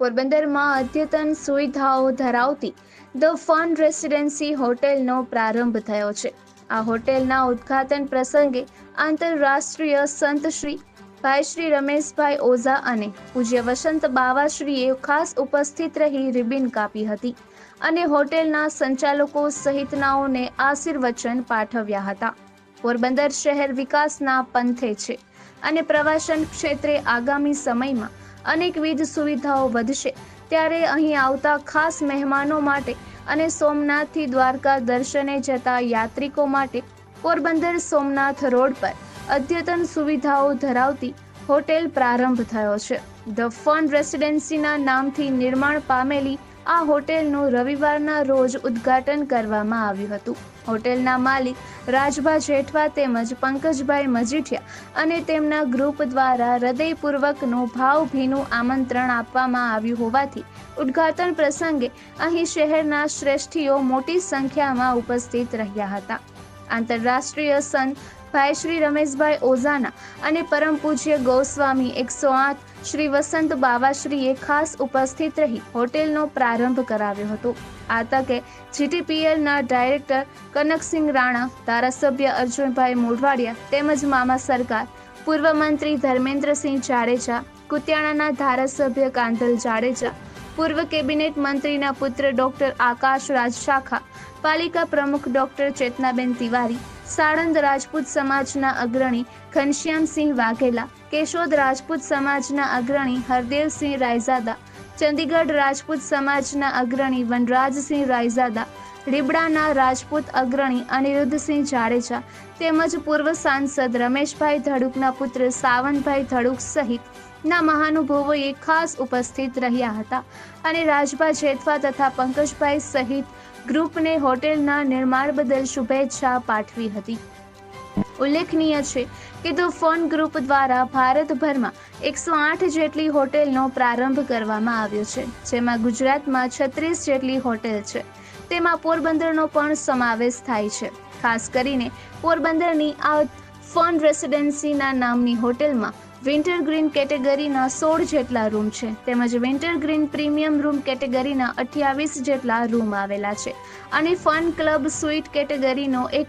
પોરબંદરમાં અદ્યતન સુવિધાઓ ધરાવતી ધ ફન રેસિડેન્સી હોટેલનો પ્રારંભ થયો છે। આ હોટેલના ઉદ્ઘાટન પ્રસંગે આંતરરાષ્ટ્રીય સંત શ્રી ભાઈ શ્રી રમેશભાઈ ઓઝા અને પૂજ્ય વસંત બાવાશ્રીએ ખાસ ઉપસ્થિત રહી રિબિન કાપી હતી અને હોટેલના સંચાલકો સહિતનાઓને આશીર્વચન પાઠવ્યા હતા। પોરબંદર શહેર વિકાસના પંથે છે અને પ્રવાસન ક્ષેત્રે આગામી સમયમાં અનેકવિધ સુવિધાઓ વધશે, ત્યારે અહીં આવતા ખાસ મહેમાનો માટે અને સોમનાથથી દ્વારકા દર્શને જતા યાત્રિકો માટે પોરબંદર સોમનાથ રોડ પર અદ્યતન સુવિધાઓ ધરાવતી હોટેલ પ્રારંભ થયો છે। ધ ફન રેસિડેન્સીના નામથી નિર્માણ પામેલી આ હોટેલનું રવિવારના રોજ ઉદ્ઘાટન કરવામાં આવ્યું હતું। હોટેલના માલિક રાજભા જેઠવા તેમજ પંકજભાઈ મજીઠિયા અને તેમના ગ્રુપ દ્વારા હૃદયપૂર્વકનું ભાવભીનું આમંત્રણ આપવામાં આવ્યું હોવાથી ઉદ્ઘાટન પ્રસંગે અહીં શહેરના શ્રેષ્ઠીઓ મોટી સંખ્યામાં ઉપસ્થિત રહ્યા હતા। આંતરરાષ્ટ્રીય સંત ભાઈ શ્રી રમેશભાઈ ઓઝાના અને પરમ પૂજ્ય ગોસ્વામી 108 શ્રી વસંત બાવાશ્રીએ ખાસ ઉપસ્થિત રહી હોટેલનો પ્રારંભ કરાવ્યો હતો। આ તકે જીટીપીએલના ડાયરેક્ટર કનકસિંહ રાણા, ધારાસભ્ય અર્જુનભાઈ મોઢવાડિયા તેમજ મામા સરકાર, પૂર્વ મંત્રી ધર્મેન્દ્રસિંહ જાડેજા, કુતિયાણાના ધારાસભ્ય કાંધલ જાડેજા, પૂર્વ કેબિનેટ મંત્રીના પુત્ર ડોક્ટર આકાશ રાજ શાખા, પાલિકા પ્રમુખ ડોક્ટર ચેતનાબેન તિવારી, સાણંદ રાજપૂત સમાજના અગ્રણી ઘનશ્યામસિંહ વાઘેલા, કેશોદ રાજપૂત સમાજના અગ્રણી હરદેવસિંહ રાયઝાદા, ચંદીગઢ રાજપૂત સમાજના અગ્રણી વનરાજસિંહ રાયઝાદા, રીબડાના રાજપૂત અગ્રણી અનિરુદ્ધસિંહ જાડેજા તેમજ પૂર્વ સાંસદ રમેશભાઈ ધડુકના પુત્ર સાવનભાઈ ધડુક સહિતના મહાનુભાવોએ ખાસ ઉપસ્થિત રહ્યા હતા અને રાજભા જેઠવા તથા પંકજભાઈ સહિત ગ્રુપને હોટેલના નિર્માણ બદલ શુભેચ્છા પાઠવી હતી। ઉલ્લેખનીય છે કે ધ ફન ગ્રુપ દ્વારા ભારતભરમાં 108 જેટલી હોટેલનો પ્રારંભ કરવામાં આવ્યો છે, જેમાં ગુજરાતમાં 36 જેટલી હોટેલ છે, તેમાં પોરબંદરનો પણ સમાવેશ થાય છે। ખાસ કરીને પોરબંદરની આ ફન રેસિડેન્સીના નામની હોટેલમાં વિન્ટર ગ્રીન કેટેગરીના 16 જેટલા રૂમ છે તેમજ વિન્ટર ગ્રીન પ્રીમિયમ રૂમ કેટેગરીના 28 જેટલા રૂમ આવેલા છે અને ફન ક્લબ સ્વીટ કેટેગરીનો એક